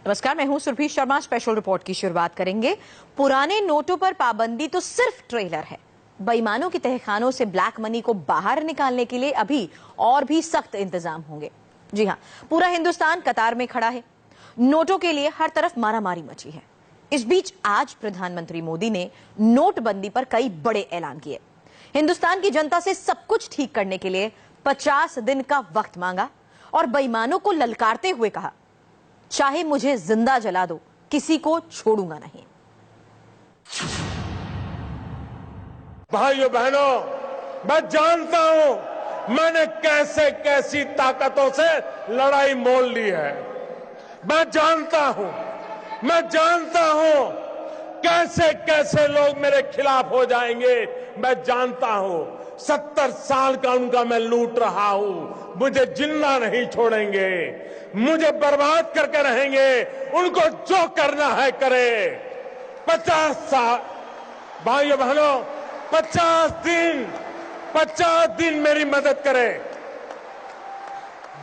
नमस्कार, मैं हूं सुरभि शर्मा। स्पेशल रिपोर्ट की शुरुआत करेंगे। पुराने नोटों पर पाबंदी तो सिर्फ ट्रेलर है। बेईमानों के तहखानों से ब्लैक मनी को बाहर निकालने के लिए अभी और भी सख्त इंतजाम होंगे। जी हां, पूरा हिंदुस्तान कतार में खड़ा है। नोटों के लिए हर तरफ मारामारी मची है। इस बीच आज प्रधानमंत्री मोदी ने नोटबंदी पर कई बड़े ऐलान किए। हिंदुस्तान की जनता से सब कुछ ठीक करने के लिए 50 दिन का वक्त मांगा और बेईमानों को ललकारते हुए कहा, चाहे मुझे जिंदा जला दो, किसी को छोड़ूंगा नहीं। भाइयों बहनों, मैं जानता हूं मैंने कैसे कैसी ताकतों से लड़ाई मोल ली है। मैं जानता हूं कैसे कैसे लोग मेरे खिलाफ हो जाएंगे। मैं जानता हूं 70 साल का उनका मैं लूट रहा हूं। मुझे जिंदा नहीं छोड़ेंगे, मुझे बर्बाद करके रहेंगे। उनको जो करना है करे। 50 साल भाइयों बहनों, 50 दिन मेरी मदद करे।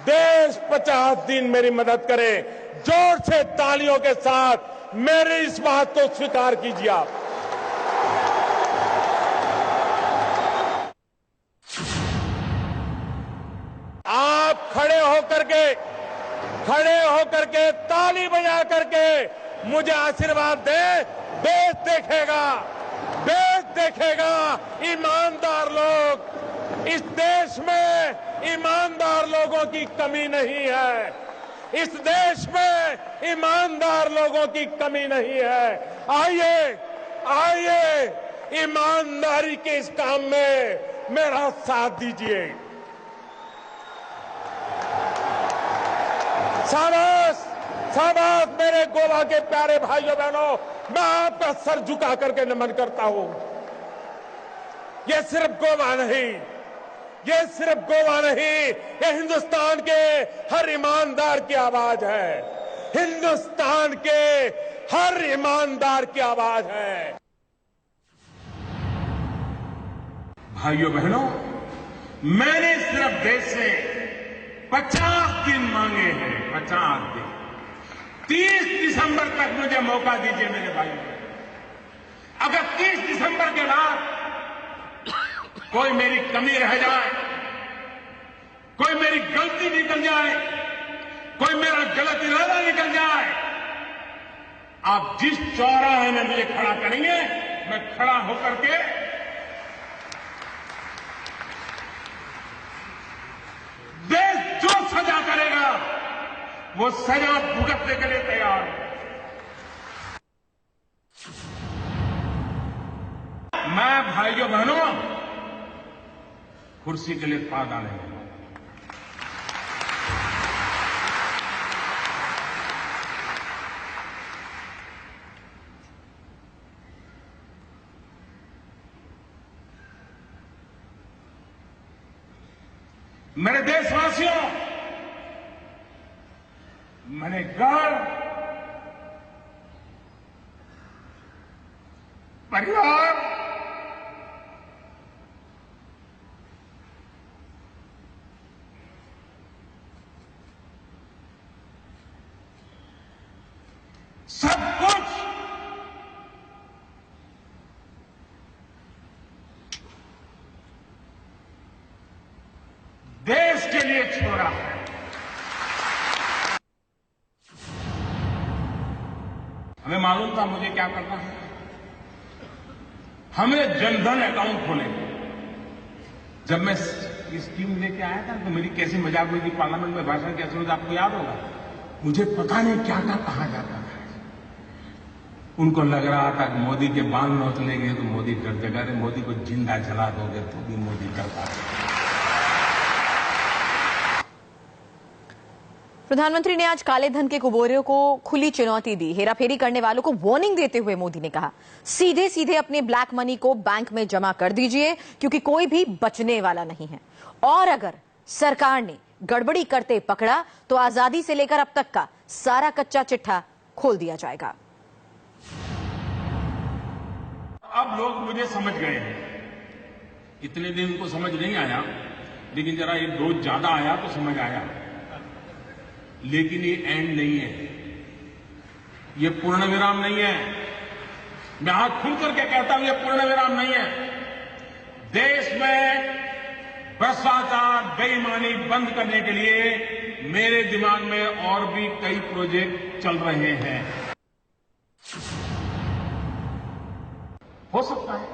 देश 50 दिन मेरी मदद करे। जोर से तालियों के साथ मेरी इस बात को स्वीकार कीजिए। आप खड़े होकर के ताली बजा करके मुझे आशीर्वाद दे। देश देखेगा ईमानदार लोग। इस देश में ईमानदार लोगों की कमी नहीं है। इस देश में ईमानदार लोगों की कमी नहीं है। आइए ईमानदारी के इस काम में मेरा साथ दीजिए। शाबाश मेरे गोवा के प्यारे भाइयों बहनों, मैं आपका सर झुका करके नमन करता हूं। ये सिर्फ गोवा नहीं, ये हिंदुस्तान के हर ईमानदार की आवाज है। हिंदुस्तान के हर ईमानदार की आवाज है। भाइयों बहनों, मैंने सिर्फ देश से 50 दिन मांगे हैं। 50 दिन, 30 दिसंबर तक मुझे मौका दीजिए मेरे भाइयों। अगर 30 दिसंबर के बाद कोई मेरी कमी रह जाए, कोई मेरी गलती निकल जाए, कोई मेरा गलत इरादा निकल जाए, आप जिस चौराहे में मुझे खड़ा करेंगे, मैं खड़ा होकर के देश जो सजा करेगा वो सजा भुगतने के लिए तैयार है। मैं भाइयों बहनों कुर्सी के लिए पा डालेंगे। मेरे देशवासियों, मैंने घर, परिवार, सब कुछ देश के लिए छोड़ा है। हमें मालूम था मुझे क्या करना है। हमने जनधन अकाउंट खोले। जब मैं ये स्कीम लेके आया था तो मेरी कैसी मजाक हुई थी पार्लियामेंट में, भाषण कैसे हुआ आपको याद होगा। मुझे पता नहीं क्या कहा जाता था। उनको लग रहा था कि मोदी के बाल नोचलेंगे तो मोदी डर जाएगा। अरे मोदी को जिंदा जला दोगे तो भी मोदी डरता है। प्रधानमंत्री ने आज काले धन के कुबोरियों को खुली चुनौती दी। हेराफेरी करने वालों को वार्निंग देते हुए मोदी ने कहा, सीधे सीधे अपने ब्लैक मनी को बैंक में जमा कर दीजिए, क्योंकि कोई भी बचने वाला नहीं है। और अगर सरकार ने गड़बड़ी करते पकड़ा तो आजादी से लेकर अब तक का सारा कच्चा चिट्ठा खोल दिया जाएगा। अब लोग मुझे समझ गए हैं। इतने दिन उनको समझ नहीं आया, लेकिन जरा ये डोज ज्यादा आया तो समझ आया। लेकिन ये एंड नहीं है। ये पूर्ण विराम नहीं है। मैं हाथ खुल करके कहता हूं, ये पूर्ण विराम नहीं है। देश में भ्रष्टाचार, बेईमानी बंद करने के लिए मेरे दिमाग में और भी कई प्रोजेक्ट चल रहे हैं। हो सकता है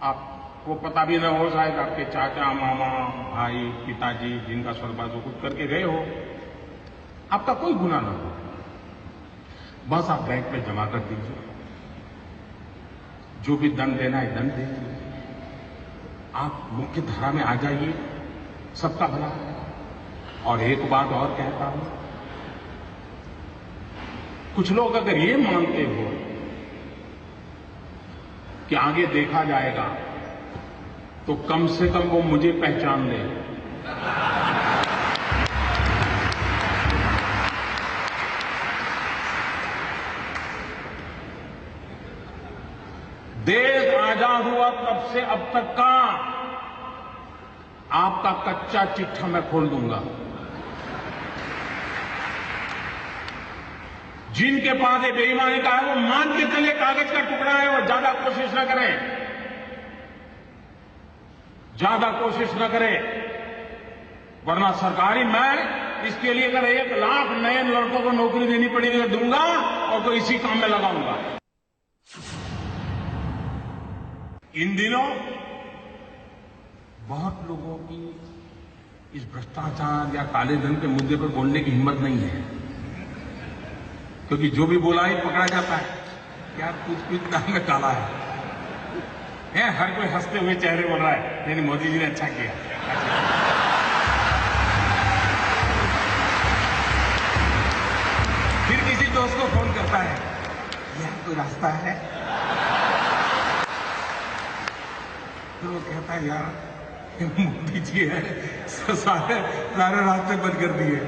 आपको पता भी न हो, शायद आपके चाचा, मामा, भाई, पिताजी जिनका स्वर्गवास हो कुछ करके गए हो, आपका कोई गुनाह ना हो, बस आप बैंक में जमा कर दीजिए। जो भी दंड देना है दंड दीजिए। आप मुख्य धारा में आ जाइए, सबका भला है। और एक बात और कहता हूं, कुछ लोग अगर ये मानते हो कि आगे देखा जाएगा, तो कम से कम वो मुझे पहचान ले। देश आजाद हुआ तब से अब तक का आपका कच्चा चिट्ठा मैं खोल दूंगा। जिनके पास ये बेईमानी का है वो मान के चले कागज का टुकड़ा है, वो ज्यादा कोशिश न करें, ज्यादा कोशिश न करें, वरना सरकारी मैं इसके लिए अगर 1 लाख नए लड़कों को नौकरी देनी पड़ेगी तो दूंगा और तो इसी काम में लगाऊंगा। इन दिनों बहुत लोगों की इस भ्रष्टाचार या काले धन के मुद्दे पर बोलने की हिम्मत नहीं है, क्योंकि जो भी बोला ही पकड़ा जाता है। क्या कुछ काम में काला है, हर कोई हंसते हुए चेहरे बोल रहा है, नहीं मोदी जी ने अच्छा किया। फिर किसी दोस्त को फोन करता है, यह कोई रास्ता है? तो वो कहता है, यार मोदी जी है, सारे रास्ते बंद कर दिए।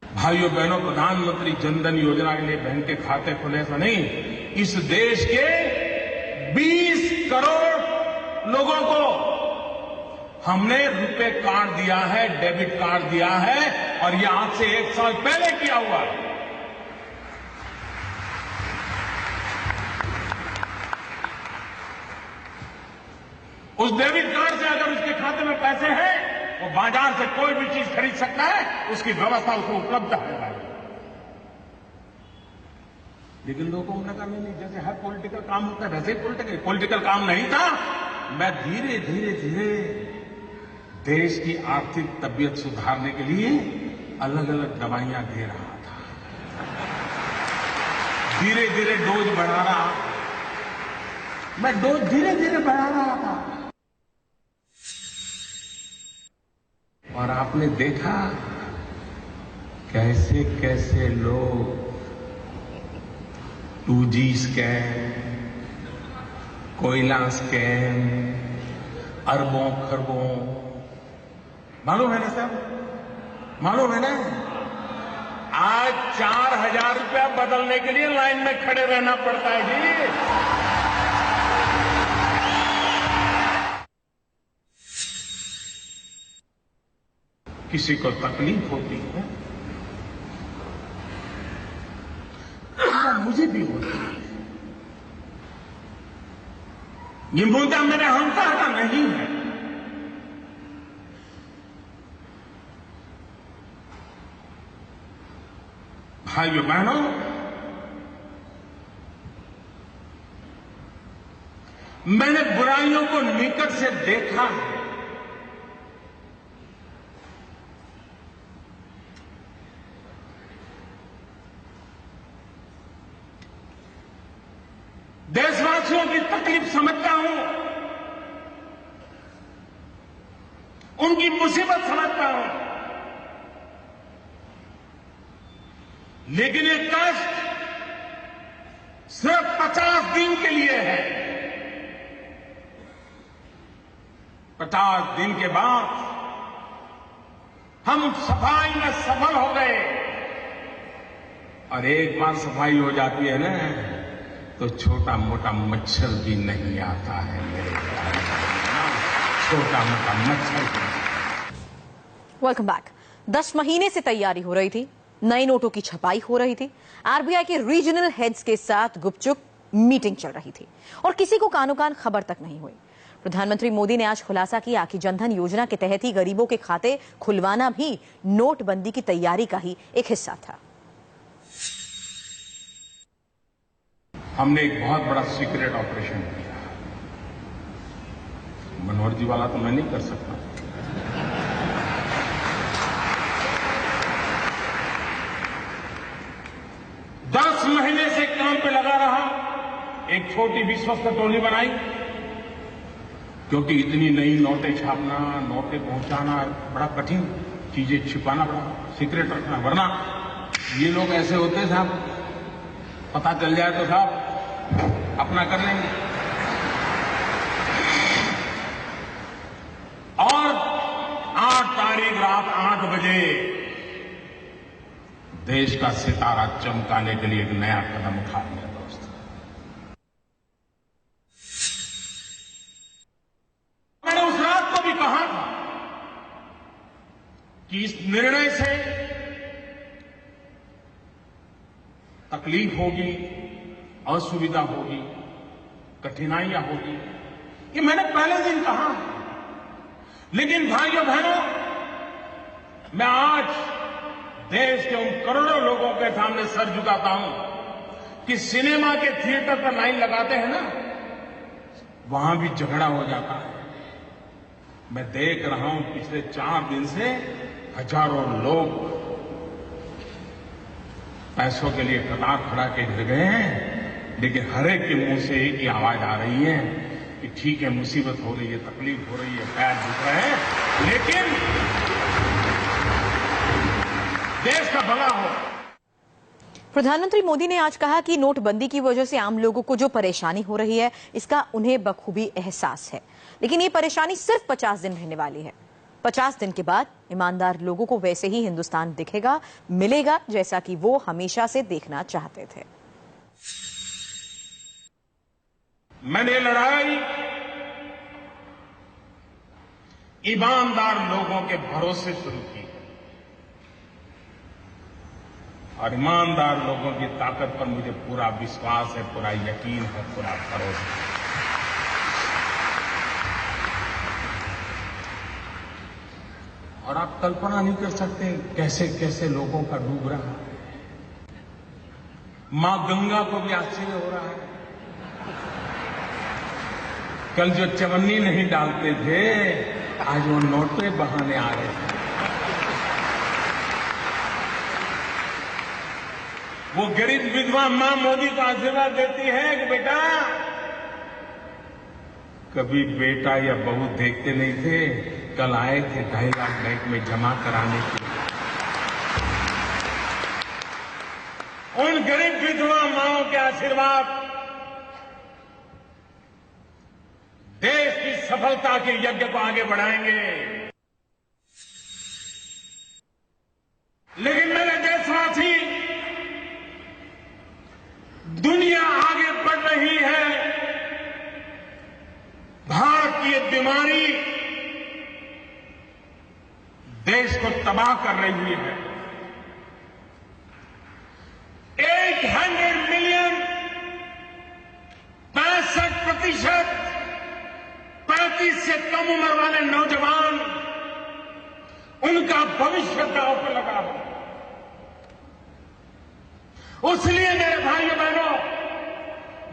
भाइयों बहनों, प्रधानमंत्री जनधन योजना के लिए बैंक के खाते खुले ऐसा नहीं, इस देश के 20 करोड़ लोगों को हमने रुपए कार्ड दिया है, डेबिट कार्ड दिया है, और ये आज से 1 साल पहले किया हुआ है। उस डेबिट कार्ड से अगर उसके खाते में पैसे हैं, वो बाजार से कोई भी चीज खरीद सकता है, उसकी व्यवस्था उसको उपलब्ध है। लेकिन लोगों को लगा नहीं, जैसे हर पॉलिटिकल काम होता है वैसे ही पॉलिटिकल काम नहीं था। मैं धीरे धीरे देश की आर्थिक तबीयत सुधारने के लिए अलग अलग दवाइयां दे रहा था, धीरे धीरे डोज बढ़ा रहा, मैं डोज धीरे धीरे बढ़ा रहा था। और आपने देखा कैसे कैसे लोग 2G स्कैम, कोयला स्कैम, अरबों खरबों, मालूम है ना सब, मालूम है ना? आज 4000 रुपया बदलने के लिए लाइन में खड़े रहना पड़ता है जी। किसी को तकलीफ होती है, मुझे भी होती है। ये मुद्दा मेरे हमसार का नहीं है। भाइयों बहनों, मैंने बुराइयों को निकट से देखा है। देशवासियों की तकलीफ समझता हूं, उनकी मुसीबत समझता हूं, लेकिन ये कष्ट सिर्फ 50 दिन के लिए है। 50 दिन के बाद हम सफाई में सफल हो गए, और एक बार सफाई हो जाती है ना, तो छोटा मोटा मच्छर भी नहीं आता है मेरे ख्याल में, छोटा मोटा मच्छर। Welcome back. 10 महीने से तैयारी हो रही थी, नए नोटों की छपाई हो रही थी, आरबीआई के रीजनल हेड्स के साथ गुपचुप मीटिंग चल रही थी और किसी को कानो कान खबर तक नहीं हुई। प्रधानमंत्री मोदी ने आज खुलासा किया कि जनधन योजना के तहत ही गरीबों के खाते खुलवाना भी नोटबंदी की तैयारी का ही एक हिस्सा था। हमने एक बहुत बड़ा सीक्रेट ऑपरेशन किया। मनोहर जी वाला तो मैं नहीं कर सकता। दस महीने से काम पे लगा रहा, एक छोटी विश्वस्त टोली बनाई, क्योंकि इतनी नई नोटें छापना, नोटें पहुंचाना बड़ा कठिन, चीजें छिपाना बड़ा सीक्रेट रखना, वरना ये लोग ऐसे होते हैं साहब, पता चल जाए तो साहब अपना कर लेंगे। और 8 तारीख रात 8 बजे देश का सितारा चमकाने के लिए एक नया कदम उठा लिया दोस्त। मैंने उस रात को भी कहा था कि इस निर्णय से तकलीफ होगी, असुविधा होगी, कठिनाइयां होगी, ये मैंने पहले दिन कहा। लेकिन भाइयों बहनों, मैं आज देश के उन करोड़ों लोगों के सामने सर झुकाता हूं कि सिनेमा के थिएटर पर लाइन लगाते हैं ना, वहां भी झगड़ा हो जाता है। मैं देख रहा हूं पिछले 4 दिन से हजारों लोग पैसों के लिए कतार खड़ा के गिर गए हैं, लेकिन हर एक के मुंह से एक ही आवाज आ रही है कि ठीक है, मुसीबत हो रही है, तकलीफ हो रही है, पैर दुख रहे हैं, लेकिन देश का भला हो। प्रधानमंत्री मोदी ने आज कहा कि नोटबंदी की वजह से आम लोगों को जो परेशानी हो रही है, इसका उन्हें बखूबी एहसास है, लेकिन ये परेशानी सिर्फ 50 दिन रहने वाली है। 50 दिन के बाद ईमानदार लोगों को वैसे ही हिंदुस्तान दिखेगा, मिलेगा, जैसा कि वो हमेशा से देखना चाहते थे। मैंने लड़ाई ईमानदार लोगों के भरोसे शुरू की और ईमानदार लोगों की ताकत पर मुझे पूरा विश्वास है, पूरा यकीन है, पूरा भरोसा है। और आप कल्पना नहीं कर सकते कैसे कैसे लोगों का डूब रहा है। मां गंगा को भी आश्चर्य हो रहा है। कल जो चवन्नी नहीं डालते थे, आज वो नोटे बहाने आ रहे थे। वो गरीब विधवा मां मोदी को आशीर्वाद देती है कि बेटा, कभी बेटा या बहू देखते नहीं थे, कल आए थे 2.5 लाख बैंक में जमा कराने के लिए। उन गरीब विधवा माओं के आशीर्वाद देश की सफलता के यज्ञ को आगे बढ़ाएंगे। लेकिन मेरे देशवासी, दुनिया आगे बढ़ रही है, भारत की ये बीमारी देश को तबाह कर रही है। 800 मिलियन 65% 35 से कम उम्र वाले नौजवान, उनका भविष्य दांव पर लगा हो। इसलिए मेरे भाइयों बहनों,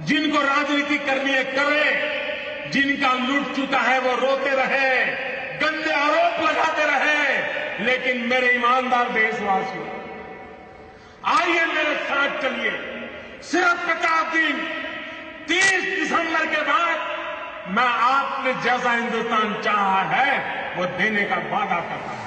जिनको राजनीति करनी है करें, जिनका लूट चुका है वो रोते रहे, गंदे आरोप लगाते रहे, लेकिन मेरे ईमानदार देशवासियों, आइए मेरे साथ चलिए। सिर्फ 50 दिन, 30 दिसंबर के बाद मैं आपने जैसा हिंदुस्तान चाहा है वो देने का वादा करता हूं।